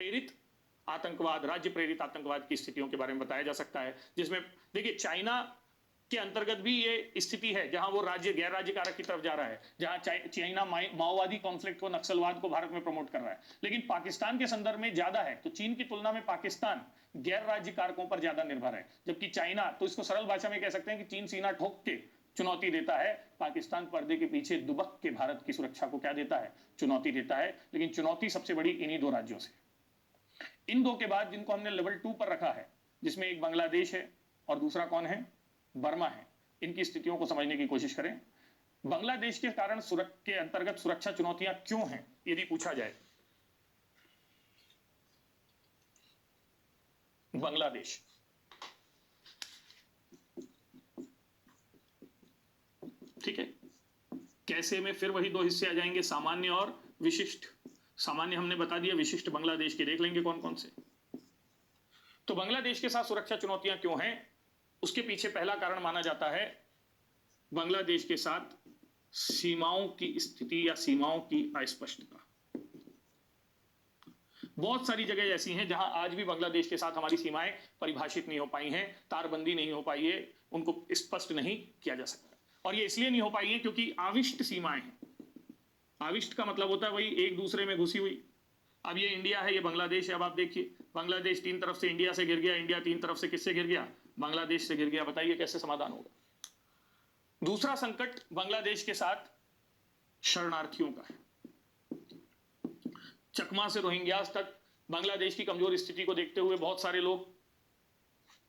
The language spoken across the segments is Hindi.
प्रेरित आतंकवाद, राज्य प्रेरित आतंकवाद की स्थितियों के बारे में बताया जा सकता है, जिसमें देखिए चाइना के अंतर्गत भी ये स्थिति है जहां वो राज्य गैर राज्य कारक की तरफ जा रहा है, जहां चाइना माओवादी कॉन्फ्लिक्ट को, नक्सलवाद को भारत में प्रमोट कर रहा है, लेकिन पाकिस्तान के संदर्भ में ज्यादा है। तो चीन की तुलना में पाकिस्तान गैर राज्य कारकों पर ज्यादा निर्भर है, जबकि चाइना, तो इसको सरल भाषा में कह सकते हैं कि चीन सीना ठोक के चुनौती देता है, पाकिस्तान पर्दे के पीछे दुबक के भारत की सुरक्षा को क्या देता है, चुनौती देता है। लेकिन चुनौती सबसे बड़ी इन्हीं दो राज्यों से, इन दो के बाद जिनको हमने लेवल 2 पर रखा है, जिसमें एक बांग्लादेश है और दूसरा कौन है, बर्मा है। इनकी स्थितियों को समझने की कोशिश करें। बांग्लादेश के कारण के अंतर्गत सुरक्षा चुनौतियां क्यों हैं, यदि पूछा जाए, बांग्लादेश ठीक है, कैसे में फिर वही दो हिस्से आ जाएंगे, सामान्य और विशिष्ट। सामान्य हमने बता दिया, विशिष्ट बांग्लादेश के देख लेंगे कौन कौन से। तो बांग्लादेश के साथ सुरक्षा चुनौतियां क्यों हैं, उसके पीछे पहला कारण माना जाता है बांग्लादेश के साथ सीमाओं की स्थिति या सीमाओं की अस्पष्टता। बहुत सारी जगह ऐसी हैं जहां आज भी बांग्लादेश के साथ हमारी सीमाएं परिभाषित नहीं हो पाई हैं, तारबंदी नहीं हो पाई है, उनको स्पष्ट नहीं किया जा सकता। और ये इसलिए नहीं हो पाई है क्योंकि आविष्ट सीमाएं हैं। आविष्ट का मतलब होता है वही एक दूसरे में घुसी हुई। अब ये इंडिया है, ये बांग्लादेश है। अब आप देखिए, बांग्लादेश तीन तरफ से इंडिया से घिर गया, इंडिया तीन तरफ से किससे घिर गया, बांग्लादेश से घिर गया। बताइए कैसे समाधान होगा। दूसरा संकट बांग्लादेश के साथ शरणार्थियों का है। चकमा से रोहिंग्यास तक बांग्लादेश की कमजोर स्थिति को देखते हुए बहुत सारे लोग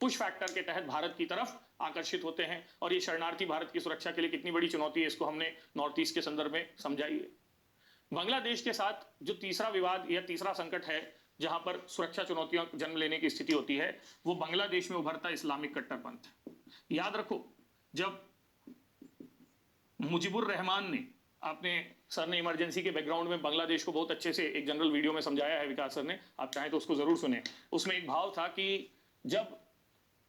पुश फैक्टर के तहत भारत की तरफ आकर्षित होते हैं, और ये शरणार्थी भारत की सुरक्षा के लिए कितनी बड़ी चुनौती है, इसको हमने नॉर्थ ईस्ट के संदर्भ में समझाई है। बांग्लादेश के साथ जो तीसरा विवाद या तीसरा संकट है जहां पर सुरक्षा चुनौतियां जन्म लेने की स्थिति होती है, वो बांग्लादेश में उभरता इस्लामिक कट्टरपंथ। याद रखो, जब मुजीबुर रहमान ने, आपने सर ने इमरजेंसी के बैकग्राउंड में बांग्लादेश को बहुत अच्छे से एक जनरल वीडियो में समझाया है, विकास सर ने, आप चाहें तो उसको जरूर सुने। उसमें एक भाव था कि जब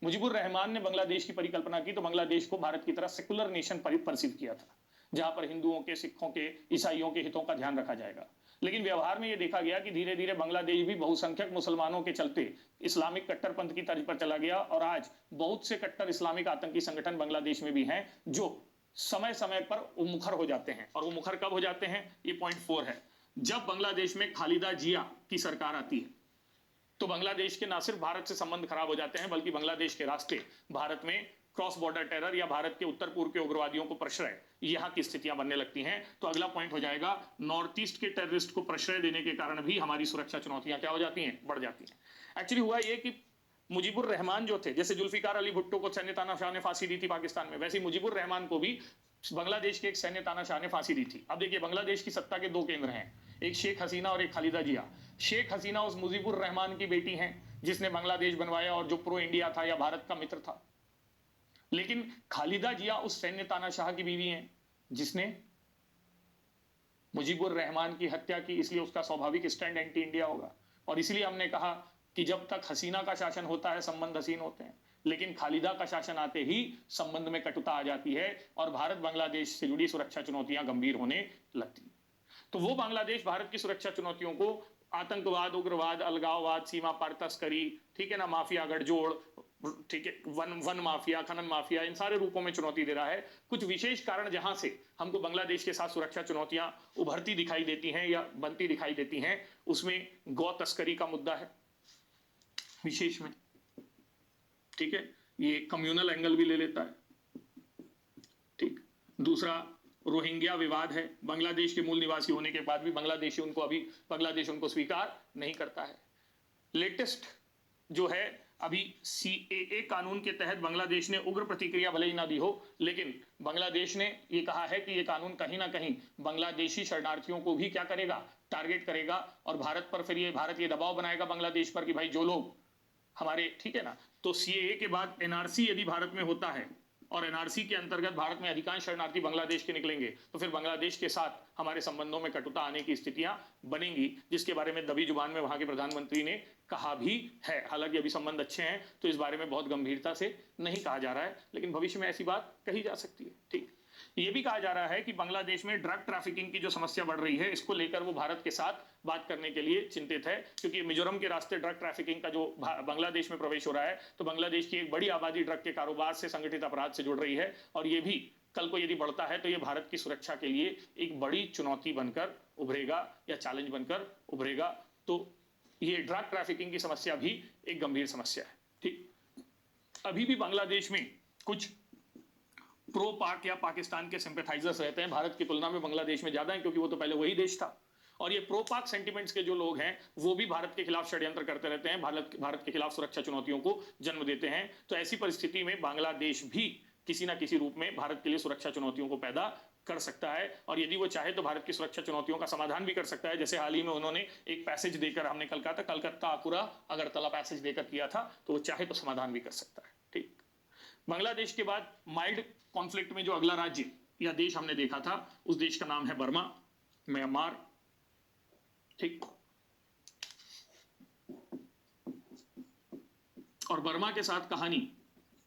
मुजीबुर रहमान ने बांग्लादेश की परिकल्पना की तो बांग्लादेश को भारत की तरह सेकुलर नेशन परसीव किया था, जहां पर हिंदुओं के, सिखों के, ईसाइयों के हितों का ध्यान रखा जाएगा। लेकिन व्यवहार में यह देखा गया कि धीरे धीरे बांग्लादेश भी बहुसंख्यक मुसलमानों के चलते इस्लामिक कट्टरपंथ की तर्ज पर चला गया, और आज बहुत से कट्टर इस्लामिक आतंकी संगठन बांग्लादेश में भी हैं जो समय समय पर उन्मुखर हो जाते हैं। और वो मुखर कब हो जाते हैं, ये पॉइंट 4 है। जब बांग्लादेश में खालिदा जिया की सरकार आती है तो बांग्लादेश के ना सिर्फ भारत से संबंध खराब हो जाते हैं, बल्कि बांग्लादेश के रास्ते भारत में क्रॉस बॉर्डर टेरर या भारत के उत्तर पूर्व के उग्रवादियों को प्रश्रय, यहां की स्थितियां बनने लगती हैं। तो अगला पॉइंट हो जाएगा, नॉर्थ ईस्ट के टेररिस्ट को प्रश्रय देने के कारण भी हमारी सुरक्षा चुनौतियां क्या हो जाती हैं, बढ़ जाती हैं। एक्चुअली हुआ यह कि मुजीबुर रहमान जो थे, जैसे जुल्फिकार अली भुट्टो को सैन्य तानाशाह ने फांसी दी थी पाकिस्तान में, वैसे मुजीबुर रहमान को भी बांग्लादेश के एक सैन्य तानाशाह ने फांसी दी थी। अब देखिए, बांग्लादेश की सत्ता के दो केंद्र हैं, एक शेख हसीना और एक खालिदा जिया। शेख हसीना उस मुजीबुर रहमान की बेटी हैं जिसने बांग्लादेश बनवाया और जो प्रो इंडिया था या भारत का मित्र था। लेकिन खालिदा जिया उस सैन्य तानाशाह की बीवी हैं जिसने मुजीबुर रहमान की हत्या की, इसलिए उसका स्वाभाविक स्टैंड एंटी इंडिया होगा। और इसलिए हमने कहा कि जब तक हसीना का शासन होता है संबंध हसीन होते हैं, लेकिन खालिदा का शासन आते ही संबंध में कटुता आ जाती है और भारत बांग्लादेश से जुड़ी सुरक्षा चुनौतियां गंभीर होने लगती हैं। तो वो बांग्लादेश भारत की सुरक्षा चुनौतियों को आतंकवाद, उग्रवाद, अलगाववाद, सीमा पार तस्करी, ठीक है ना, माफिया गठजोड़, ठीक है, वन माफिया, खनन माफिया, इन सारे रूपों में चुनौती दे रहा है। कुछ विशेष कारण जहां से हमको बांग्लादेश के साथ सुरक्षा चुनौतियां उभरती दिखाई देती हैं या बनती दिखाई देती हैं, उसमें गौ तस्करी का मुद्दा है विशेष में, ठीक है, ये कम्युनल एंगल भी ले लेता है, ठीक। दूसरा रोहिंग्या विवाद है, बांग्लादेश के मूल निवासी होने के बाद भी बांग्लादेश उनको स्वीकार नहीं करता है। लेटेस्ट जो है, अभी सीएए कानून के तहत बांग्लादेश ने उग्र प्रतिक्रिया भले ही ना दी हो, लेकिन बांग्लादेश ने ये कहा है कि ये कानून कहीं ना कहीं बांग्लादेशी शरणार्थियों को भी क्या करेगा, टारगेट करेगा, और भारत पर फिर भारत ये दबाव बनाएगा बांग्लादेश पर कि भाई जो लोग हमारे, ठीक है ना। तो सीएए के बाद एनआरसी यदि भारत में होता है और एनआरसी के अंतर्गत भारत में अधिकांश शरणार्थी बांग्लादेश के निकलेंगे, तो फिर बांग्लादेश के साथ हमारे संबंधों में कटुता आने की स्थितियां बनेंगी, जिसके बारे में दबी जुबान में वहां के प्रधानमंत्री ने कहा भी है। हालांकि अभी संबंध अच्छे हैं तो इस बारे में बहुत गंभीरता से नहीं कहा जा रहा है, लेकिन भविष्य में ऐसी बात कही जा सकती है, ठीक। ये भी कहा जा रहा है कि बांग्लादेश में ड्रग ट्रैफिकिंग की जो समस्या बढ़ रही है, इसको लेकर वो भारत के साथ बात करने के लिए चिंतित है, क्योंकि मिजोरम के रास्ते ड्रग ट्रैफिकिंग का जो बांग्लादेश में प्रवेश हो रहा है, तो बांग्लादेश की एक बड़ी आबादी ड्रग के कारोबार से, संगठित अपराध से जुड़ रही है, और ये भी कल को यदि बढ़ता है तो ये भारत की सुरक्षा के लिए एक बड़ी चुनौती बनकर उभरेगा या चैलेंज बनकर उभरेगा। तो ये ड्रग ट्रैफिकिंग की समस्या भी एक गंभीर समस्या है। ठीक, अभी भी बांग्लादेश में कुछ प्रो पाक या पाकिस्तान के सिंपैथाइजर्स रहते हैं, भारत की तुलना में बांग्लादेश में ज्यादा है, क्योंकि वो तो पहले वही देश था। और ये प्रो पाक सेंटिमेंट्स के जो लोग हैं वो भी भारत के खिलाफ षड्यंत्र करते रहते हैं, भारत के खिलाफ सुरक्षा चुनौतियों को जन्म देते हैं। तो ऐसी परिस्थिति में बांग्लादेश भी किसी ना किसी रूप में भारत के लिए सुरक्षा चुनौतियों को पैदा कर सकता है, और यदि वो चाहे तो भारत की सुरक्षा चुनौतियों का समाधान भी कर सकता है। जैसे हाल ही में उन्होंने एक पैसेज देकर, हमने कल कहा था, कलकत्ता आकुरा अगरतला पैसेज देकर किया था, तो वो चाहे तो समाधान भी कर सकता है। ठीक, बांग्लादेश के बाद माइल्ड कॉन्फ्लिक्ट में जो अगला राज्य या देश हमने देखा था, उस देश का नाम है बर्मा, म्यांमार। ठीक, और बर्मा के साथ कहानी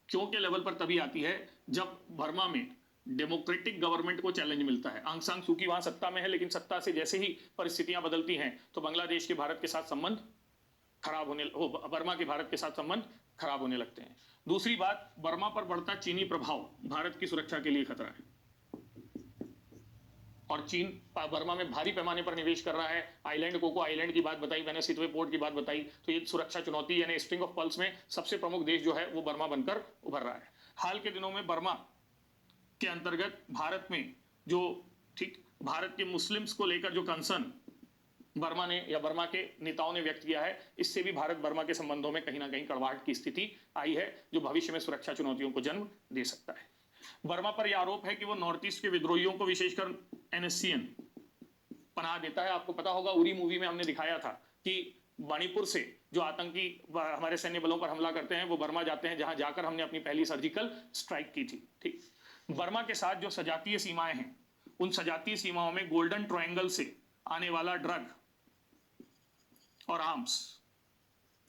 क्यों के लेवल पर तभी आती है जब बर्मा में डेमोक्रेटिक गवर्नमेंट को चैलेंज मिलता है। आंग सान सू की वहां सत्ता में है, लेकिन सत्ता से जैसे ही परिस्थितियां बदलती हैं तो बांग्लादेश के भारत के साथ संबंध खराब होने, बर्मा के भारत के साथ संबंध खराब होने लगते हैं। दूसरी बात, बर्मा पर बढ़ता चीनी प्रभाव भारत की सुरक्षा के लिए खतरा है, और चीन बर्मा में भारी पैमाने पर निवेश कर रहा है। आइलैंड कोको आइलैंड की बात बताई मैंने, सितवे पोर्ट की बात बताई, तो ये सुरक्षा चुनौती यानी स्ट्रिंग ऑफ पर्ल्स में सबसे प्रमुख देश जो है वो बर्मा बनकर उभर रहा है। हाल के दिनों में बर्मा के अंतर्गत भारत में जो, ठीक, भारत के मुस्लिम्स को लेकर जो कंसर्न बर्मा ने या बर्मा के नेताओं ने व्यक्त किया है, इससे भी भारत बर्मा के संबंधों में कहीं ना कहीं कड़वाहट की स्थिति आई है, जो भविष्य में सुरक्षा चुनौतियों को जन्म दे सकता है। बर्मा पर यह आरोप है कि वो नॉर्थ ईस्ट के विद्रोहियों को, विशेषकर एनएससीएन, पनाह देता है। आपको पता होगा उरी मूवी में हमने दिखाया था कि मणिपुर से जो आतंकी हमारे सैन्य बलों पर हमला करते हैं वो बर्मा जाते हैं, जहां जाकर हमने अपनी पहली सर्जिकल स्ट्राइक की थी। ठीक, बर्मा के साथ जो सजातीय सीमाएं हैं, उन सजातीय सीमाओं में गोल्डन ट्रायंगल से आने वाला ड्रग और आर्म्स,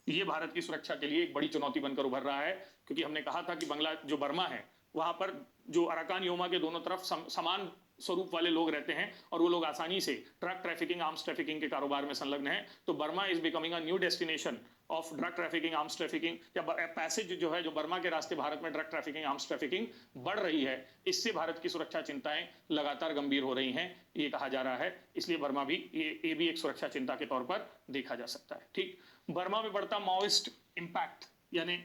ये भारत की सुरक्षा के लिए एक बड़ी चुनौती बनकर उभर रहा है, क्योंकि हमने कहा था कि जो बर्मा है वहां पर जो अराकान योमा के दोनों तरफ समान स्वरूप वाले लोग रहते हैं, और वो लोग आसानी से ड्रग ट्रैफिकिंग, आर्म्स ट्रैफिकिंग के कारोबार में संलग्न हैं। तो Burma is becoming a new destination of drug trafficking, arms trafficking, या पैसेज जो है, जो बर्मा के रास्ते भारत में ड्रग ट्रैफिकिंग, आर्म्स ट्रैफिकिंग बढ़ रही है, इससे भारत की सुरक्षा चिंताएं लगातार गंभीर हो रही हैं, ये कहा जा रहा है। इसलिए बर्मा भी ये भी एक सुरक्षा चिंता के तौर पर देखा जा सकता है। ठीक, बर्मा में बढ़ता माओइस्ट इंपैक्ट, यानी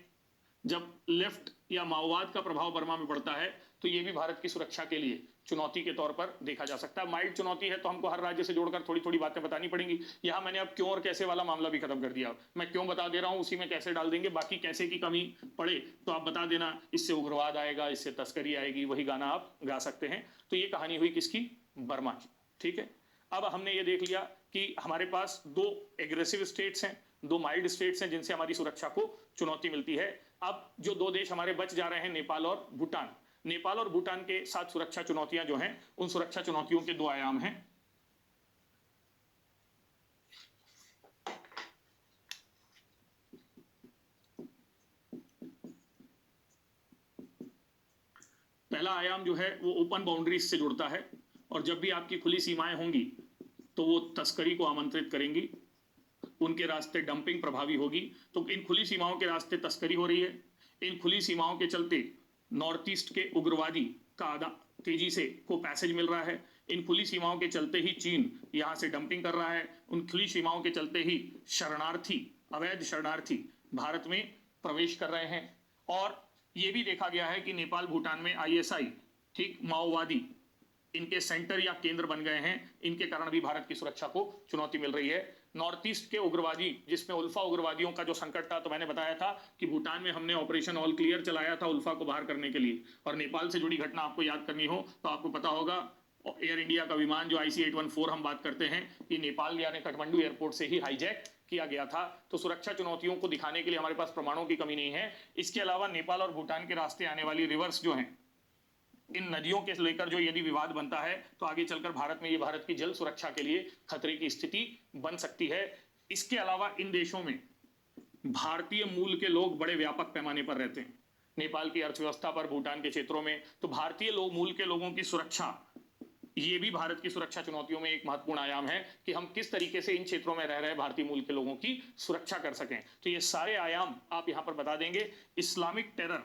जब लेफ्ट या माओवाद का प्रभाव बर्मा में बढ़ता है, तो ये भी भारत की सुरक्षा के लिए चुनौती के तौर पर देखा जा सकता है। माइल्ड चुनौती है तो हमको हर राज्य से जोड़कर थोड़ी थोड़ी बातें बतानी पड़ेंगी। यहां मैंने अब क्यों और कैसे वाला मामला भी खत्म कर दिया, मैं क्यों बता दे रहा हूं, उसी में कैसे डाल देंगे, बाकी कैसे की कमी पड़े तो आप बता देना, इससे उग्रवाद आएगा, इससे तस्करी आएगी, वही गाना आप गा सकते हैं। तो ये कहानी हुई किसकी, बर्मा की। ठीक है, अब हमने ये देख लिया कि हमारे पास दो एग्रेसिव स्टेट्स हैं, दो माइल्ड स्टेट्स हैं, जिनसे हमारी सुरक्षा को चुनौती मिलती है। अब जो दो देश हमारे बच जा रहे हैं, नेपाल और भूटान, नेपाल और भूटान के साथ सुरक्षा चुनौतियां जो हैं, उन सुरक्षा चुनौतियों के दो आयाम हैं। पहला आयाम जो है वो ओपन बाउंड्रीज से जुड़ता है, और जब भी आपकी खुली सीमाएं होंगी तो वो तस्करी को आमंत्रित करेंगी, उनके रास्ते डंपिंग प्रभावी होगी। तो इन खुली सीमाओं के रास्ते तस्करी हो रही है, इन खुली सीमाओं के चलते नॉर्थ ईस्ट के उग्रवादी का तेजी से को पैसेज मिल रहा है, इन खुली सीमाओं के चलते ही चीन यहां से डंपिंग कर रहा है, उन खुली सीमाओं के चलते ही शरणार्थी, अवैध शरणार्थी भारत में प्रवेश कर रहे हैं। और यह भी देखा गया है कि नेपाल भूटान में आईएसआई, ठीक, माओवादी इनके सेंटर या केंद्र बन गए हैं, इनके कारण भी भारत की सुरक्षा को चुनौती मिल रही है। नॉर्थ ईस्ट के उग्रवादी, जिसमें उल्फा उग्रवादियों का जो संकट था, तो मैंने बताया था कि भूटान में हमने ऑपरेशन ऑल क्लियर चलाया था उल्फा को बाहर करने के लिए। और नेपाल से जुड़ी घटना आपको याद करनी हो तो आपको पता होगा, एयर इंडिया का विमान जो IC-814 हम बात करते हैं, ये नेपाल यानी काठमांडू एयरपोर्ट से ही हाईजैक किया गया था। तो सुरक्षा चुनौतियों को दिखाने के लिए हमारे पास प्रमाणों की कमी नहीं है। इसके अलावा नेपाल और भूटान के रास्ते आने वाली रिवर्स जो हैं, इन नदियों के लेकर जो यदि विवाद बनता है तो आगे चलकर भारत में ये भारत की जल सुरक्षा के लिए खतरे की स्थिति बन सकती है। इसके अलावा इन देशों में भारतीय मूल के लोग बड़े व्यापक पैमाने पर रहते हैं। नेपाल की अर्थव्यवस्था पर, भूटान के क्षेत्रों में। तो भारतीय मूल के लोगों की सुरक्षा, ये भी भारत की सुरक्षा चुनौतियों में एक महत्वपूर्ण आयाम है कि हम किस तरीके से इन क्षेत्रों में रह रहे भारतीय मूल के लोगों की सुरक्षा कर सकें। तो ये सारे आयाम आप यहां पर बता देंगे। इस्लामिक टेरर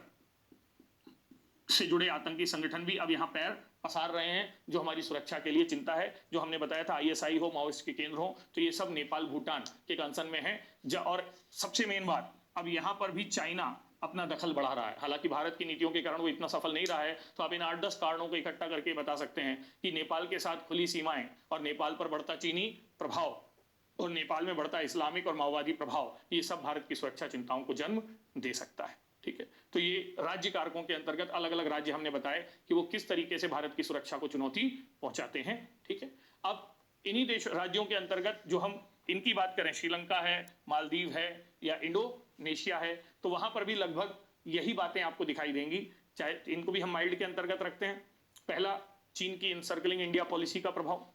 से जुड़े आतंकी संगठन भी अब यहां पैर पसार रहे हैं, जो हमारी सुरक्षा के लिए चिंता है। जो हमने बताया था आईएसआई हो, माओइस्ट के केंद्र हो, तो ये सब नेपाल भूटान के कंसर्न में है। और सबसे मेन बात, अब यहां पर भी चाइना अपना दखल बढ़ा रहा है। हालांकि भारत की नीतियों के कारण वो इतना सफल नहीं रहा है। तो आप इन 8-10 कारणों को इकट्ठा करके बता सकते हैं कि नेपाल के साथ खुली सीमाएं और नेपाल पर बढ़ता चीनी प्रभाव और नेपाल में बढ़ता इस्लामिक और माओवादी प्रभाव, ये सब भारत की सुरक्षा चिंताओं को जन्म दे सकता है। ठीक है, तो ये राज्य कारकों के अंतर्गत अलग अलग राज्य हमने बताए कि वो किस तरीके से भारत की सुरक्षा को चुनौती पहुंचाते हैं। ठीक है, अब इन्हीं देश राज्योों के अंतर्गत जो हम इनकी बात करें, श्रीलंका है, मालदीव है या इंडोनेशिया है, तो वहां पर भी लगभग यही बातें आपको दिखाई देंगी। चाहे इनको भी हम माइल्ड के अंतर्गत रखते हैं। पहला, चीन की इनसर्कलिंग इंडिया पॉलिसी का प्रभाव,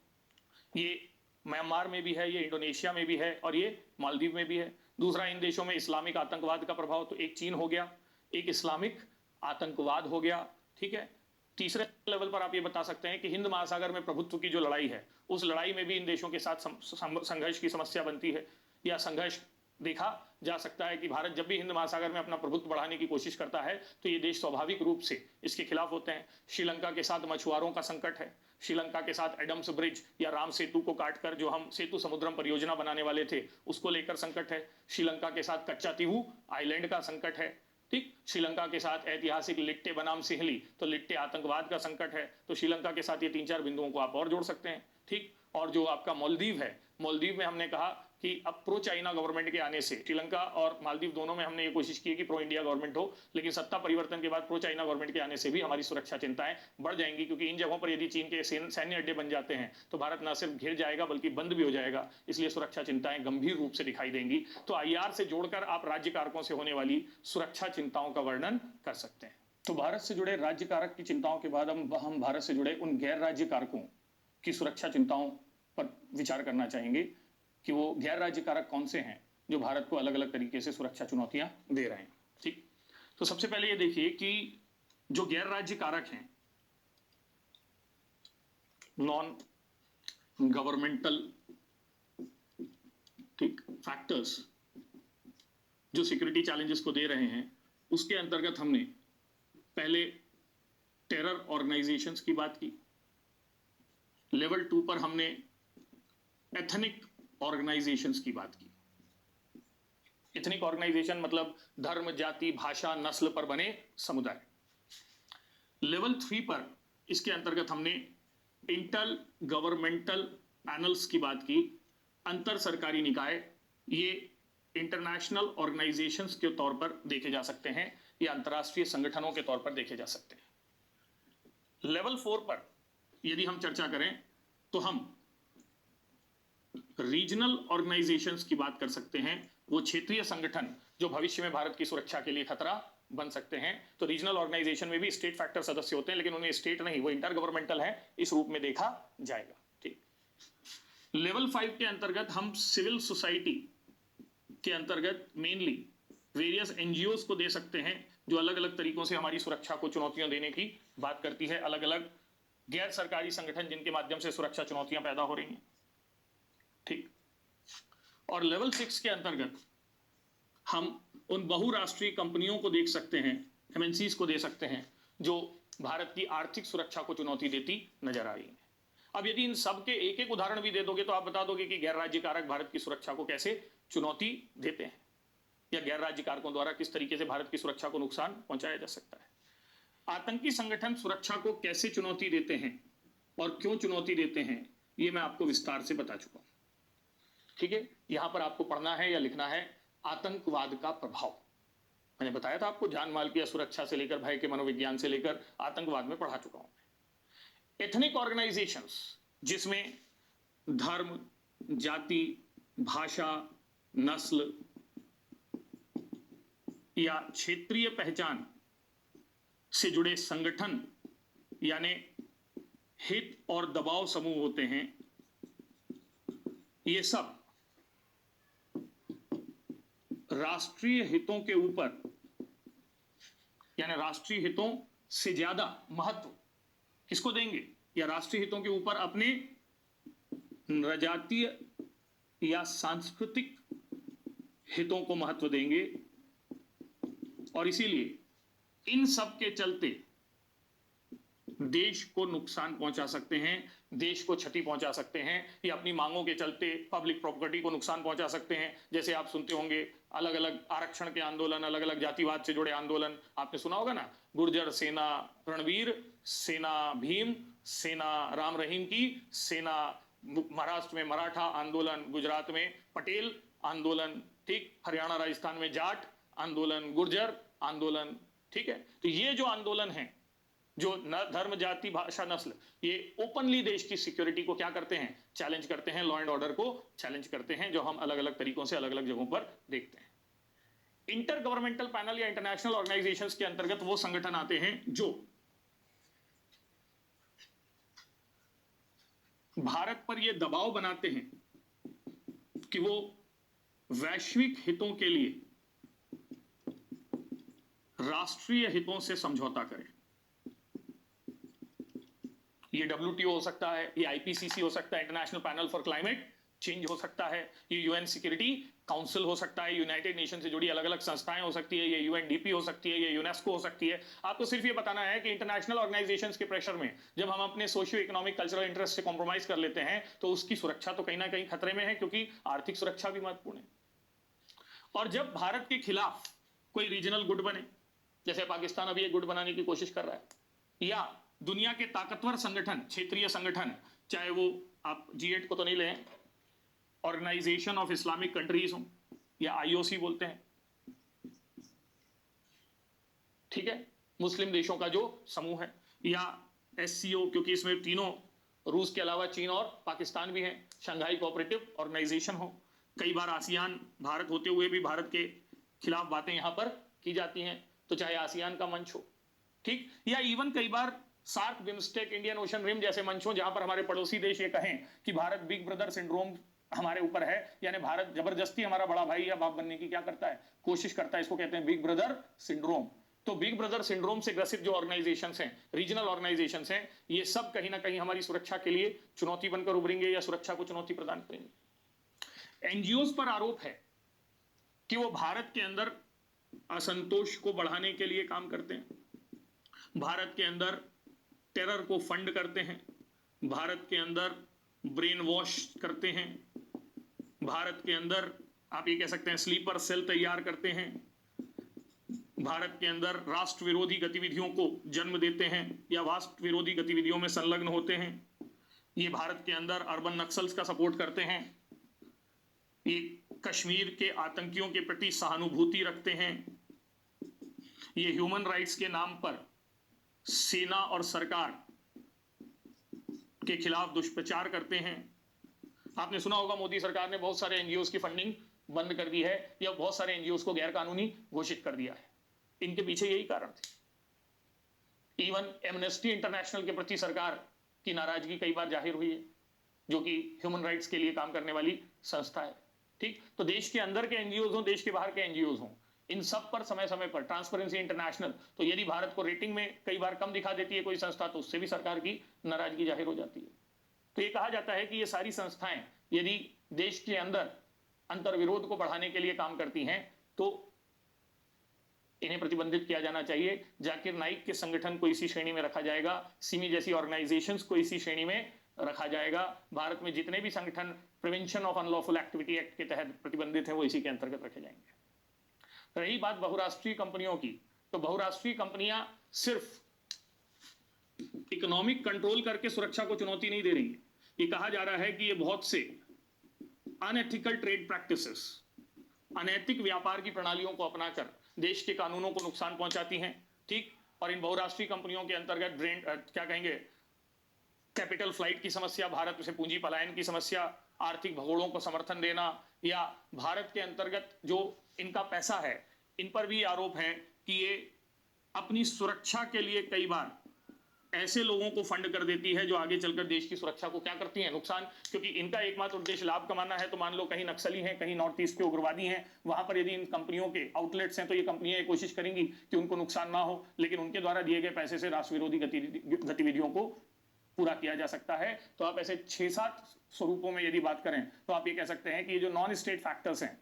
ये म्यांमार में भी है, ये इंडोनेशिया में भी है और ये मालदीव में भी है। दूसरा, इन देशों में इस्लामिक आतंकवाद का प्रभाव, तो एक चीन हो गया, एक इस्लामिक आतंकवाद हो गया। ठीक है, तीसरे लेवल पर आप ये बता सकते हैं कि हिंद महासागर में प्रभुत्व की जो लड़ाई है, उस लड़ाई में भी इन देशों के साथ संघर्ष की समस्या बनती है या संघर्ष देखा जा सकता है कि भारत जब भी हिंद महासागर में अपना प्रभुत्व बढ़ाने की कोशिश करता है तो ये देश स्वाभाविक रूप से इसके खिलाफ होते हैं। श्रीलंका के साथ मछुआरों का संकट है, श्रीलंका के साथ एडम्स ब्रिज या राम सेतु को काटकर जो हम सेतु समुद्रम परियोजना बनाने वाले थे उसको लेकर संकट है, श्रीलंका के साथ कच्चातीहू आइलैंड का संकट है। ठीक, श्रीलंका के साथ ऐतिहासिक लिट्टे बनाम सिहली, तो लिट्टे आतंकवाद का संकट है। तो श्रीलंका के साथ ये 3-4 बिंदुओं को आप और जोड़ सकते हैं। ठीक, और जो आपका मालदीव है, मालदीव में हमने कहा कि अब प्रो चाइना गवर्नमेंट के आने से, श्रीलंका और मालदीव दोनों में हमने ये कोशिश की कि प्रो इंडिया गवर्नमेंट हो, लेकिन सत्ता परिवर्तन के बाद प्रो चाइना गवर्नमेंट के आने से भी हमारी सुरक्षा चिंताएं बढ़ जाएंगी, क्योंकि इन जगहों पर यदि चीन के सैन्य अड्डे बन जाते हैं तो भारत न सिर्फ घिर जाएगा बल्कि बंद भी हो जाएगा। इसलिए सुरक्षा चिंताएं गंभीर रूप से दिखाई देंगी। तो आईआर से जोड़कर आप राज्य कारकों से होने वाली सुरक्षा चिंताओं का वर्णन कर सकते हैं। तो भारत से जुड़े राज्य कारक की चिंताओं के बाद हम भारत से जुड़े उन गैर राज्य कारकों की सुरक्षा चिंताओं पर विचार करना चाहेंगे कि वो गैर राज्य कारक कौन से हैं जो भारत को अलग अलग तरीके से सुरक्षा चुनौतियां दे रहे हैं। ठीक, तो सबसे पहले ये देखिए कि जो गैर राज्य कारक हैं, नॉन गवर्नमेंटल ठीक फैक्टर्स जो सिक्योरिटी चैलेंजेस को दे रहे हैं, उसके अंतर्गत हमने पहले टेरर ऑर्गेनाइजेशंस की बात की। लेवल 2 पर हमने एथनिक ऑर्गेनाइजेशंस की बात की। एथनिक ऑर्गेनाइजेशन मतलब धर्म, जाति, भाषा, नस्ल पर बने समुदाय। लेवल 3 पर इसके अंतर्गत हमने इंटर गवर्नमेंटल पैनल्स की बात की। अंतर सरकारी निकाय, ये इंटरनेशनल ऑर्गेनाइजेशंस के तौर पर देखे जा सकते हैं या अंतरराष्ट्रीय संगठनों के तौर पर देखे जा सकते हैं। लेवल 4 पर यदि हम चर्चा करें तो हम रीजनल ऑर्गेनाइजेशंस की बात कर सकते हैं, वो क्षेत्रीय संगठन जो भविष्य में भारत की सुरक्षा के लिए खतरा बन सकते हैं। तो रीजनल ऑर्गेनाइजेशन में भी स्टेट फैक्टर सदस्य होते हैं, लेकिन उन्हें स्टेट नहीं, वो इंटर गवर्नमेंटल है, इस रूप में देखा जाएगा। ठीक, लेवल 5 के अंतर्गत हम सिविल सोसाइटी के अंतर्गत मेनली वेरियस एनजीओस को दे सकते हैं, जो अलग अलग तरीकों से हमारी सुरक्षा को चुनौतियां देने की बात करती है। अलग अलग गैर सरकारी संगठन जिनके माध्यम से सुरक्षा चुनौतियां पैदा हो रही हैं। ठीक, और लेवल 6 के अंतर्गत हम उन बहुराष्ट्रीय कंपनियों को देख सकते हैं, एमएनसीज को दे सकते हैं, जो भारत की आर्थिक सुरक्षा को चुनौती देती नजर आ रही है। अब यदि इन सब के एक एक उदाहरण भी दे दोगे तो आप बता दोगे कि गैर राज्य कारक भारत की सुरक्षा को कैसे चुनौती देते हैं या गैर राज्य कारकों द्वारा किस तरीके से भारत की सुरक्षा को नुकसान पहुंचाया जा सकता है। आतंकी संगठन सुरक्षा को कैसे चुनौती देते हैं और क्यों चुनौती देते हैं, ये मैं आपको विस्तार से बता चुका हूं। ठीक है, यहां पर आपको पढ़ना है या लिखना है आतंकवाद का प्रभाव। मैंने बताया था आपको, जान माल की सुरक्षा से लेकर भय के मनोविज्ञान से लेकर आतंकवाद में पढ़ा चुका हूं। एथनिक ऑर्गेनाइजेशंस जिसमें धर्म, जाति, भाषा, नस्ल या क्षेत्रीय पहचान से जुड़े संगठन यानी हित और दबाव समूह होते हैं, ये सब राष्ट्रीय हितों के ऊपर यानी राष्ट्रीय हितों से ज्यादा महत्व किसको देंगे, या राष्ट्रीय हितों के ऊपर अपने जातीय या सांस्कृतिक हितों को महत्व देंगे। और इसीलिए इन सब के चलते देश को नुकसान पहुंचा सकते हैं, देश को क्षति पहुंचा सकते हैं, या अपनी मांगों के चलते पब्लिक प्रॉपर्टी को नुकसान पहुंचा सकते हैं। जैसे आप सुनते होंगे अलग अलग आरक्षण के आंदोलन, अलग अलग जातिवाद से जुड़े आंदोलन, आपने सुना होगा ना, गुर्जर सेना रणवीर, सेना भीम, सेना राम रहीम की, सेना महाराष्ट्र में मराठा आंदोलन, गुजरात में पटेल आंदोलन, ठीक, हरियाणा राजस्थान में जाट आंदोलन, गुर्जर आंदोलन, ठीक है। तो ये जो आंदोलन है, जो धर्म जाति भाषा नस्ल, ये ओपनली देश की सिक्योरिटी को क्या करते हैं, चैलेंज करते हैं, लॉ एंड ऑर्डर को चैलेंज करते हैं, जो हम अलग अलग तरीकों से अलग अलग जगहों पर देखते हैं। इंटर गवर्नमेंटल पैनल या इंटरनेशनल ऑर्गेनाइजेशंस के अंतर्गत वो संगठन आते हैं जो भारत पर ये दबाव बनाते हैं कि वो वैश्विक हितों के लिए राष्ट्रीय हितों से समझौता करें। ये WTO हो सकता है, ये IPCC हो सकता है, international panel for climate change हो सकता है, ये UN सिक्योरिटी काउंसिल हो सकता है, यूनाइटेड नेशन से जुड़ी अलग अलग संस्थाएं हो सकती है, ये UNDP हो सकती है, ये यूनेस्को हो सकती है। आपको सिर्फ ये बताना है कि इंटरनेशनल ऑर्गेनाइजेशंस के प्रेशर में जब हम अपने सोशियो इकोनॉमिक कल्चरल इंटरेस्ट से कॉम्प्रोमाइज कर लेते हैं तो उसकी सुरक्षा तो कहीं ना कहीं खतरे में है, क्योंकि आर्थिक सुरक्षा भी महत्वपूर्ण है। और जब भारत के खिलाफ कोई रीजनल गुट बने, जैसे पाकिस्तान अभी एक गुट बनाने की कोशिश कर रहा है, या दुनिया के ताकतवर संगठन, क्षेत्रीय संगठन, चाहे वो आप G8 को तो नहीं लें, ऑर्गेनाइजेशन ऑफ इस्लामिक कंट्रीज हो या IOC बोलते हैं, ठीक है, मुस्लिम देशों का जो समूह है, या SCO, क्योंकि इसमें तीनों रूस के अलावा चीन और पाकिस्तान भी हैं, शंघाई कोऑपरेटिव ऑर्गेनाइजेशन हो, कई बार आसियान भारत होते हुए भी भारत के खिलाफ बातें यहां पर की जाती हैं, तो चाहे आसियान का मंच हो, ठीक, या इवन कई बार SAARC, BIMSTEC, Indian Ocean Rim जैसे मंचों, जहां पर हमारे पड़ोसी देश ये कहें कि भारत बिग ब्रदर सिंड्रोम हमारे ऊपर है, यानी भारत जबरदस्ती हमारा बड़ा भाई या बाप बनने की क्या करता है, कोशिश करता है, इसको कहते हैं बिग ब्रदर सिंड्रोम। तो बिग ब्रदर सिंड्रोम से ग्रसित जो ऑर्गेनाइजेशंस हैं, रीजनल ऑर्गेनाइजेशंस हैं, ये सब कहीं ना कहीं हमारी सुरक्षा के लिए चुनौती बनकर उभरेंगे या सुरक्षा को चुनौती प्रदान करेंगे। NGOs पर आरोप है कि वो भारत के अंदर असंतोष को बढ़ाने के लिए काम करते हैं, भारत के अंदर टेरर को फंड करते हैं, भारत के अंदर ब्रेन वॉश करते हैं, भारत के अंदर आप ये कह सकते हैं स्लीपर सेल तैयार करते हैं, भारत के अंदर राष्ट्र विरोधी गतिविधियों को जन्म देते हैं या राष्ट्र विरोधी गतिविधियों में संलग्न होते हैं, ये भारत के अंदर अर्बन नक्सल्स का सपोर्ट करते हैं, ये कश्मीर के आतंकियों के प्रति सहानुभूति रखते हैं, ये ह्यूमन राइट्स के नाम पर सेना और सरकार के खिलाफ दुष्प्रचार करते हैं। आपने सुना होगा मोदी सरकार ने बहुत सारे NGOs की फंडिंग बंद कर दी है या बहुत सारे NGOs को गैर कानूनी घोषित कर दिया है। इनके पीछे यही कारण थे। इवन एमनेस्टी इंटरनेशनल के प्रति सरकार की नाराजगी कई बार जाहिर हुई है, जो कि ह्यूमन राइट्स के लिए काम करने वाली संस्था है, ठीक। तो देश के अंदर के NGOs हों, देश के बाहर के NGOs हों, इन सब पर समय समय पर ट्रांसपेरेंसी इंटरनेशनल, तो यदि भारत को रेटिंग में कई बार कम दिखा देती है कोई संस्था, तो उससे भी सरकार की नाराजगी जाहिर हो जाती है। तो ये कहा जाता है कि ये सारी संस्थाएं यदि देश के अंदर अंतर्विरोध को बढ़ाने के लिए काम करती हैं, तो इन्हें प्रतिबंधित किया जाना चाहिए। जाकिर नाइक के संगठन को इसी श्रेणी में रखा जाएगा, सिमी जैसी ऑर्गेनाइजेशंस को इसी श्रेणी में रखा जाएगा। भारत में जितने भी संगठन prevention of unlawful activity act के तहत प्रतिबंधित हैं, वो इसी के अंतर्गत रखे जाएंगे। रही बात बहुराष्ट्रीय कंपनियों की, तो बहुराष्ट्रीय कंपनियां सिर्फ इकोनॉमिक कंट्रोल करके सुरक्षा को चुनौती नहीं दे रही है। ये कहा जा रहा है कि ये बहुत से अनएथिकल ट्रेड प्रैक्टिसेस, अनैतिक व्यापार की प्रणालियों को अपनाकर देश के कानूनों को नुकसान पहुंचाती हैं, ठीक। और इन बहुराष्ट्रीय कंपनियों के अंतर्गत क्या कहेंगे, कैपिटल फ्लाइट की समस्या, भारत से पूंजी पलायन की समस्या, आर्थिक भगोड़ों को समर्थन देना, या भारत के अंतर्गत जो इनका पैसा है, इन पर भी आरोप है कि ये अपनी सुरक्षा के लिए कई बार ऐसे लोगों को फंड कर देती है जो आगे चलकर देश की सुरक्षा को क्या करती हैं, नुकसान, क्योंकि इनका एकमात्र उद्देश्य लाभ कमाना है। तो मान लो कहीं नक्सली हैं, कहीं नॉर्थ ईस्ट के उग्रवादी हैं, वहां पर यदि इन कंपनियों के आउटलेट्स हैं तो ये कंपनियां कोशिश करेंगी कि उनको नुकसान ना हो, लेकिन उनके द्वारा दिए गए पैसे से राष्ट्र विरोधी गतिविधियों को पूरा किया जा सकता है। तो आप ऐसे 6-7 स्वरूपों में यदि बात करें तो आप ये कह सकते हैं कि ये जो नॉन स्टेट फैक्टर्स हैं,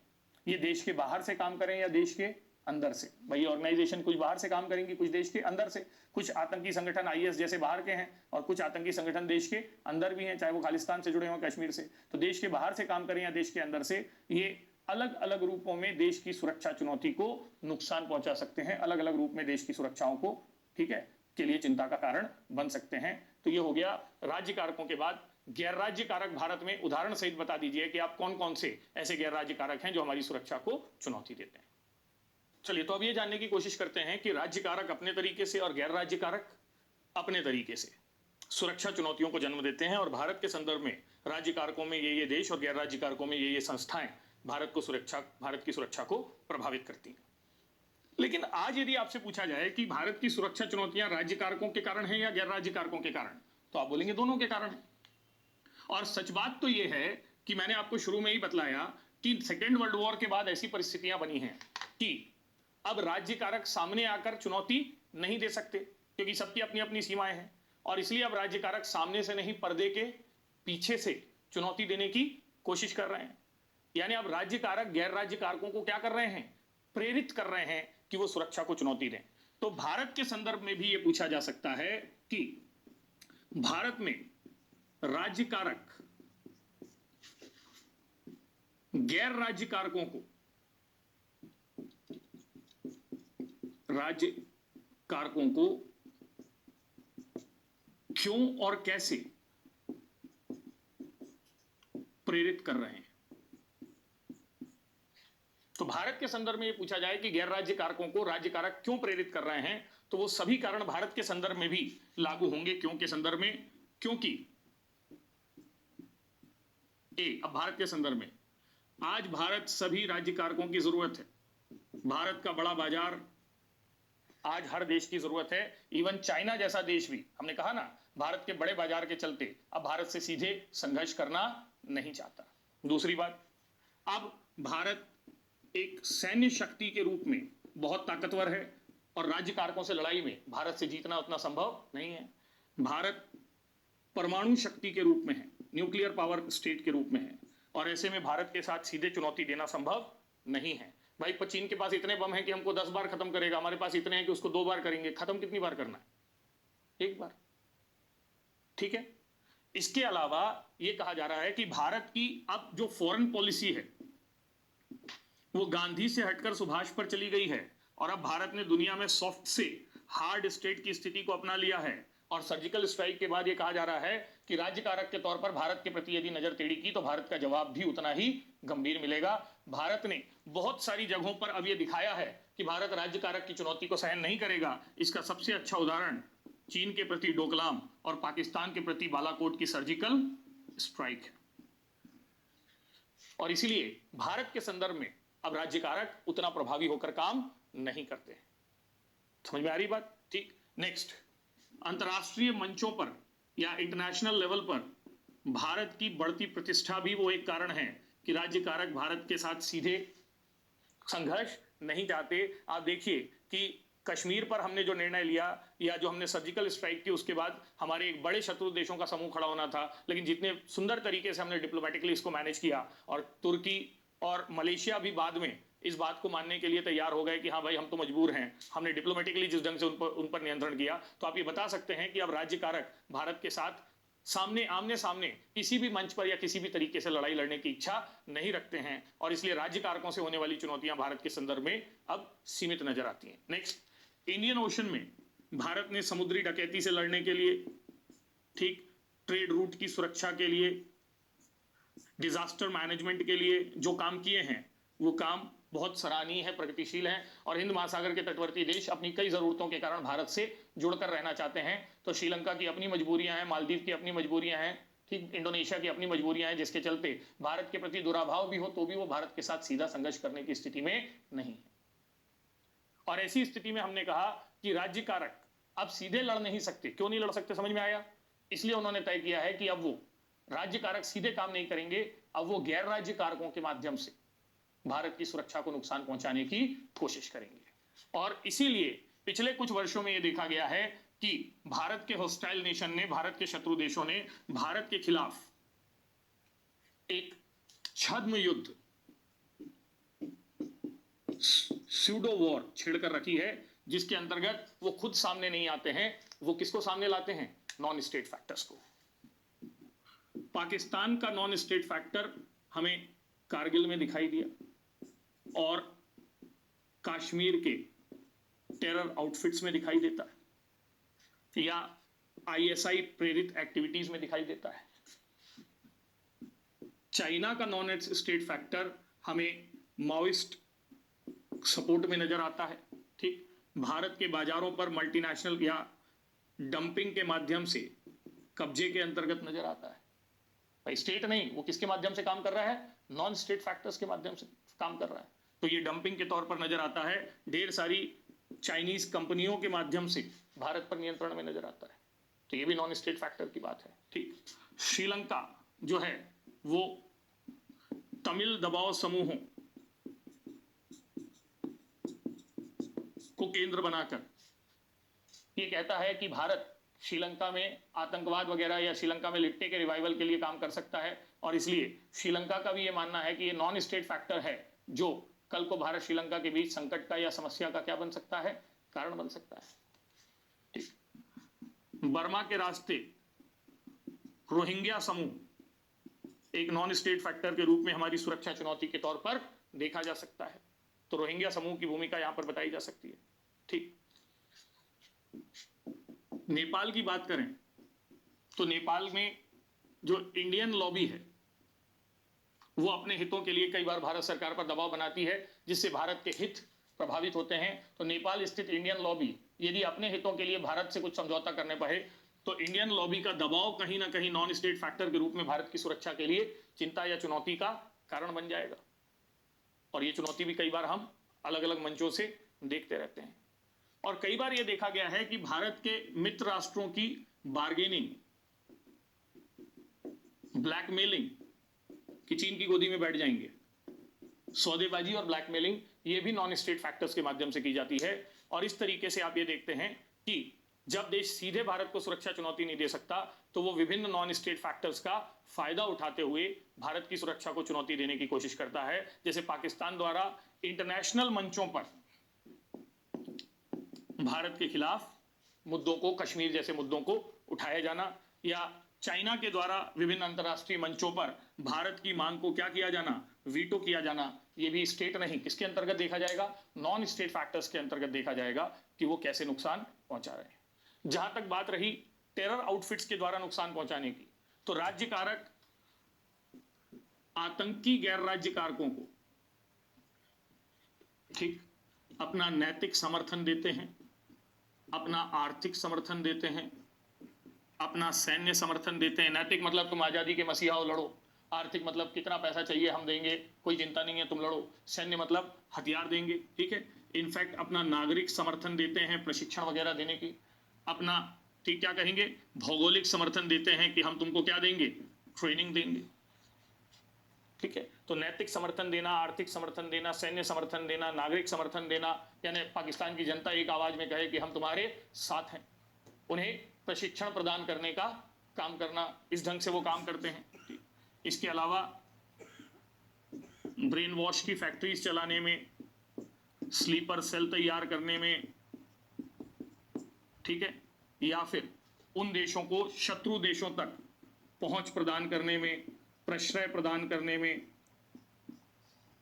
ये देश के बाहर से काम करें या देश के अंदर से, भाई ऑर्गेनाइजेशन कुछ बाहर से काम करेंगी, कुछ देश के अंदर से। कुछ आतंकी संगठन आईएस जैसे बाहर के हैं और कुछ आतंकी संगठन देश के अंदर भी हैं, चाहे वो खालिस्तान से जुड़े हों, कश्मीर से। तो देश के बाहर से काम करें या देश के अंदर से, ये अलग अलग रूपों में देश की सुरक्षा चुनौती को नुकसान पहुंचा सकते हैं, अलग अलग रूप में देश की सुरक्षाओं को, ठीक है, के लिए चिंता का कारण बन सकते हैं। तो ये हो गया राज्य कारकों के बाद गैर राज्य कारक। भारत में उदाहरण सहित बता दीजिए कि आप कौन कौन से ऐसे गैर राज्य कारक हैं जो हमारी सुरक्षा को चुनौती देते हैं। चलिए, तो अब ये जानने की कोशिश करते हैं कि राज्य कारक अपने तरीके से और गैर राज्य कारक अपने तरीके से सुरक्षा चुनौतियों को जन्म देते हैं, और भारत के संदर्भ में राज्य कारकों में ये देश और गैर राज्य कारकों में ये संस्थाएं भारत की सुरक्षा को प्रभावित करती हैं। लेकिन आज यदि आपसे पूछा जाए कि भारत की सुरक्षा चुनौतियां राज्य कारकों के कारण है या गैर राज्य कारकों के कारण, तो आप बोलेंगे दोनों के कारण है। और सच बात तो यह है कि मैंने आपको शुरू में ही बतलाया कि सेकेंड वर्ल्ड वॉर के बाद ऐसी परिस्थितियां बनी हैं कि अब राज्य कारक सामने आकर चुनौती नहीं दे सकते, क्योंकि सबकी अपनी अपनी सीमाएं हैं, और इसलिए अब राज्य कारक सामने से नहीं, पर्दे के पीछे से चुनौती देने की कोशिश कर रहे हैं। यानी अब राज्य कारक गैर राज्य कारकों को क्या कर रहे हैं, प्रेरित कर रहे हैं कि वो सुरक्षा को चुनौती दें। तो भारत के संदर्भ में भी यह पूछा जा सकता है कि भारत में राज्य कारक गैर राज्य कारकों को, राज्य कारकों को क्यों और कैसे प्रेरित कर रहे हैं। तो भारत के संदर्भ में यह पूछा जाए कि गैर राज्य कारकों को राज्य कारक क्यों प्रेरित कर रहे हैं, तो वो सभी कारण भारत के संदर्भ में भी लागू होंगे। क्यों के संदर्भ में, क्योंकि अब भारत के संदर्भ में आज भारत सभी राज्य कारकों की जरूरत है। भारत का बड़ा बाजार आज हर देश की जरूरत है। इवन चाइना जैसा देश भी, हमने कहा ना, भारत के बड़े बाजार के चलते अब भारत से सीधे संघर्ष करना नहीं चाहता। दूसरी बात, अब भारत एक सैन्य शक्ति के रूप में बहुत ताकतवर है, और राज्य कारकों से लड़ाई में भारत से जीतना उतना संभव नहीं है। भारत परमाणु शक्ति के रूप में है, न्यूक्लियर पावर स्टेट के रूप में है, और ऐसे में भारत के साथ सीधे चुनौती देना संभव नहीं है। भाई चीन के पास इतने बम हैं कि हमको 10 बार खत्म करेगा, हमारे पास इतने हैं कि उसको 2 बार करेंगे। खत्म कितनी बार करना है? 1 बार, ठीक है। इसके अलावा यह कहा जा रहा है कि भारत की अब जो फॉरेन पॉलिसी है वो गांधी से हटकर सुभाष पर चली गई है, और अब भारत ने दुनिया में सॉफ्ट से हार्ड स्टेट की स्थिति को अपना लिया है। और सर्जिकल स्ट्राइक के बाद यह कहा जा रहा है कि राज्य कारक के तौर पर भारत के प्रति यदि नजर टेढ़ी की तो भारत का जवाब भी उतना ही गंभीर मिलेगा। भारत ने बहुत सारी जगहों पर अब यह दिखाया है कि भारत राज्य कारक की चुनौती को सहन नहीं करेगा। इसका सबसे अच्छा उदाहरण चीन के प्रति डोकलाम और पाकिस्तान के प्रति बालाकोट की सर्जिकल स्ट्राइक है। और इसीलिए भारत के संदर्भ में अब राज्य कारक उतना प्रभावी होकर काम नहीं करते। समझ में आ रही बात? ठीक। नेक्स्ट, अंतरराष्ट्रीय मंचों पर या इंटरनेशनल लेवल पर भारत की बढ़ती प्रतिष्ठा भी वो एक कारण है कि राज्य कारक भारत के साथ सीधे संघर्ष नहीं चाहते। आप देखिए कि कश्मीर पर हमने जो निर्णय लिया या जो हमने सर्जिकल स्ट्राइक की, उसके बाद हमारे एक बड़े शत्रु देशों का समूह खड़ा होना था, लेकिन जितने सुंदर तरीके से हमने डिप्लोमेटिकली इसको मैनेज किया, और तुर्की और मलेशिया भी बाद में इस बात को मानने के लिए तैयार हो गए कि हाँ भाई हम तो मजबूर हैं, हमने डिप्लोमेटिकली जिस ढंग से उन पर नियंत्रण किया। तो आप ये बता सकते हैं कि अब राज्य कारक भारत के साथ आमने सामने किसी भी मंच पर या किसी भी तरीके से लड़ाई लड़ने की इच्छा नहीं रखते हैं, और इसलिए राज्य कारकों से होने वाली चुनौतियां भारत के संदर्भ में अब सीमित नजर आती हैं। नेक्स्ट, इंडियन ओशन में भारत ने समुद्री डकैती से लड़ने के लिए, ठीक, ट्रेड रूट की सुरक्षा के लिए, डिजास्टर मैनेजमेंट के लिए जो काम किए हैं वो काम बहुत सराहनीय है, प्रगतिशील है। और हिंद महासागर के तटवर्ती देश अपनी कई जरूरतों के कारण भारत से जुड़कर रहना चाहते हैं। तो श्रीलंका की अपनी मजबूरियां हैं, मालदीव की अपनी मजबूरियां हैं, ठीक, इंडोनेशिया की अपनी मजबूरियां हैं, जिसके चलते भारत के प्रति दुराभाव भी हो तो भी वो भारत के साथ सीधा संघर्ष करने की स्थिति में नहीं है। और ऐसी स्थिति में हमने कहा कि राज्य कारक अब सीधे लड़ नहीं सकते। क्यों नहीं लड़ सकते समझ में आया? इसलिए उन्होंने तय किया है कि अब वो राज्य कारक सीधे काम नहीं करेंगे, अब वो गैर राज्य कारकों के माध्यम से भारत की सुरक्षा को नुकसान पहुंचाने की कोशिश करेंगे। और इसीलिए पिछले कुछ वर्षों में यह देखा गया है कि भारत के हॉस्टाइल नेशन ने, भारत के शत्रु देशों ने भारत के खिलाफ एक छद्म युद्ध, स्यूडो वॉर छेड़कर रखी है, जिसके अंतर्गत वो खुद सामने नहीं आते हैं। वो किसको सामने लाते हैं? नॉन स्टेट फैक्टर्स को। पाकिस्तान का नॉन स्टेट फैक्टर हमें कारगिल में दिखाई दिया और कश्मीर के टेरर आउटफिट्स में दिखाई देता है, या आईएसआई प्रेरित एक्टिविटीज में दिखाई देता है। चाइना का नॉन स्टेट फैक्टर हमें माओइस्ट सपोर्ट में नजर आता है। ठीक, भारत के बाजारों पर मल्टीनेशनल या डंपिंग के माध्यम से कब्जे के अंतर्गत नजर आता है। भाई स्टेट नहीं, वो किसके माध्यम से काम कर रहा है? नॉन स्टेट फैक्टर्स के माध्यम से काम कर रहा है। तो ये डंपिंग के तौर पर नजर आता है, ढेर सारी चाइनीज कंपनियों के माध्यम से भारत पर नियंत्रण में नजर आता है। तो ये भी नॉन स्टेट फैक्टर की बात है। ठीक, श्रीलंका जो है वो तमिल दबाव समूहों को केंद्र बनाकर ये कहता है कि भारत श्रीलंका में आतंकवाद वगैरह या श्रीलंका में लिट्टे के रिवाइवल के लिए काम कर सकता है, और इसलिए श्रीलंका का भी ये मानना है कि ये नॉन स्टेट फैक्टर है जो कल को भारत श्रीलंका के बीच संकट का या समस्या का क्या बन सकता है? कारण बन सकता है। ठीक, बर्मा के रास्ते रोहिंग्या समूह एक नॉन स्टेट फैक्टर के रूप में हमारी सुरक्षा चुनौती के तौर पर देखा जा सकता है। तो रोहिंग्या समूह की भूमिका यहां पर बताई जा सकती है। ठीक, नेपाल की बात करें तो नेपाल में जो इंडियन लॉबी है वो अपने हितों के लिए कई बार भारत सरकार पर दबाव बनाती है, जिससे भारत के हित प्रभावित होते हैं। तो नेपाल स्थित इंडियन लॉबी यदि अपने हितों के लिए भारत से कुछ समझौता करने पड़े तो इंडियन लॉबी का दबाव कहीं ना कहीं नॉन स्टेट फैक्टर के रूप में भारत की सुरक्षा के लिए चिंता या चुनौती का कारण बन जाएगा। और ये चुनौती भी कई बार हम अलग अलग मंचों से देखते रहते हैं। और कई बार यह देखा गया है कि भारत के मित्र राष्ट्रों की बार्गेनिंग, ब्लैकमेलिंग कि चीन की गोदी में बैठ जाएंगे, सौदेबाजी और ब्लैकमेलिंग, ये भी नॉन स्टेट फैक्टर्स के माध्यम से की जाती है। और इस तरीके से आप ये देखते हैं कि जब देश सीधे भारत को सुरक्षा चुनौती नहीं दे सकता तो वो विभिन्न नॉन स्टेट फैक्टर्स का फायदा उठाते हुए भारत की सुरक्षा को चुनौती देने की कोशिश करता है। जैसे पाकिस्तान द्वारा इंटरनेशनल मंचों पर भारत के खिलाफ मुद्दों को, कश्मीर जैसे मुद्दों को उठाया जाना, या चाइना के द्वारा विभिन्न अंतरराष्ट्रीय मंचों पर भारत की मांग को क्या किया जाना? वीटो किया जाना। ये भी स्टेट नहीं, किसके अंतर्गत देखा जाएगा? नॉन स्टेट फैक्टर्स के अंतर्गत देखा जाएगा कि वो कैसे नुकसान पहुंचा रहे हैं। जहां तक बात रही टेरर आउटफिट्स के द्वारा नुकसान पहुंचाने की, तो राज्य कारक आतंकी गैर राज्य कारकों को ठीक अपना नैतिक समर्थन देते हैं, अपना आर्थिक समर्थन देते हैं, अपना सैन्य समर्थन देते हैं। नैतिक मतलब तुम आजादी के मसीहा हो, लड़ो। आर्थिक मतलब कितना पैसा चाहिए हम देंगे, कोई चिंता नहीं है, तुम लड़ो। सैन्य मतलब हथियार देंगे, ठीक है। इनफैक्ट अपना नागरिक समर्थन देते हैं, प्रशिक्षण वगैरह देने की। अपना ठीक क्या कहेंगे, भौगोलिक समर्थन देते हैं कि हम तुमको क्या देंगे, ट्रेनिंग देंगे, ठीक है। तो नैतिक समर्थन देना, आर्थिक समर्थन देना, सैन्य समर्थन देना, नागरिक समर्थन देना, यानी पाकिस्तान की जनता एक आवाज में कहे कि हम तुम्हारे साथ हैं। उन्हें प्रशिक्षण प्रदान करने का काम करना, इस ढंग से वो काम करते हैं। इसके अलावा ब्रेन वॉश की फैक्ट्रीज चलाने में, स्लीपर सेल तैयार करने में, ठीक है, या फिर उन देशों को शत्रु देशों तक पहुंच प्रदान करने में, प्रश्रय प्रदान करने में,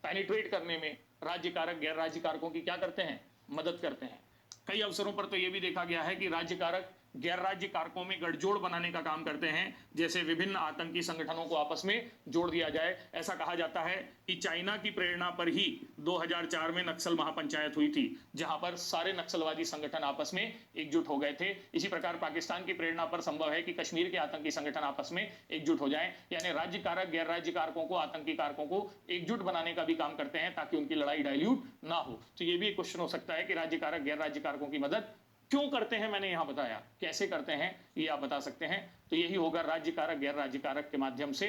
पेनिट्रेट करने में राज्य कारक गैर राज्य कारकों की क्या करते हैं, मदद करते हैं। कई अवसरों पर तो यह भी देखा गया है कि राज्य कारक गैर राज्य कारकों में गठजोड़ बनाने का काम करते हैं, जैसे विभिन्न आतंकी संगठनों को आपस में जोड़ दिया जाए। ऐसा कहा जाता है कि चाइना की प्रेरणा पर ही 2004 में नक्सल महापंचायत हुई थी, जहां पर सारे नक्सलवादी संगठन आपस में एकजुट हो गए थे। इसी प्रकार पाकिस्तान की प्रेरणा पर संभव है कि कश्मीर के आतंकी संगठन आपस में एकजुट हो जाएं, यानी राज्य कारक गैर राज्य कारकों को, आतंकी कारकों को एकजुट बनाने का भी काम करते हैं ताकि उनकी लड़ाई डाइल्यूट ना हो। तो ये भी एक क्वेश्चन हो सकता है कि राज्य कारक गैर राज्य कारकों की मदद क्यों करते हैं मैंने यहां बताया, कैसे करते हैं ये आप बता सकते हैं। तो यही होगा राज्य कारक गैर राज्य कारक के माध्यम से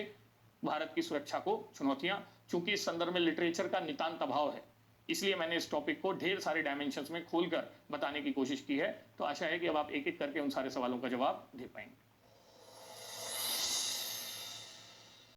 भारत की सुरक्षा को चुनौतियां, चूंकि इस संदर्भ में लिटरेचर का नितांत अभाव है, इसलिए मैंने इस टॉपिक को ढेर सारे डायमेंशंस में खोलकर बताने की कोशिश की है। तो आशा है कि अब आप एक एक करके उन सारे सवालों का जवाब दे पाएंगे।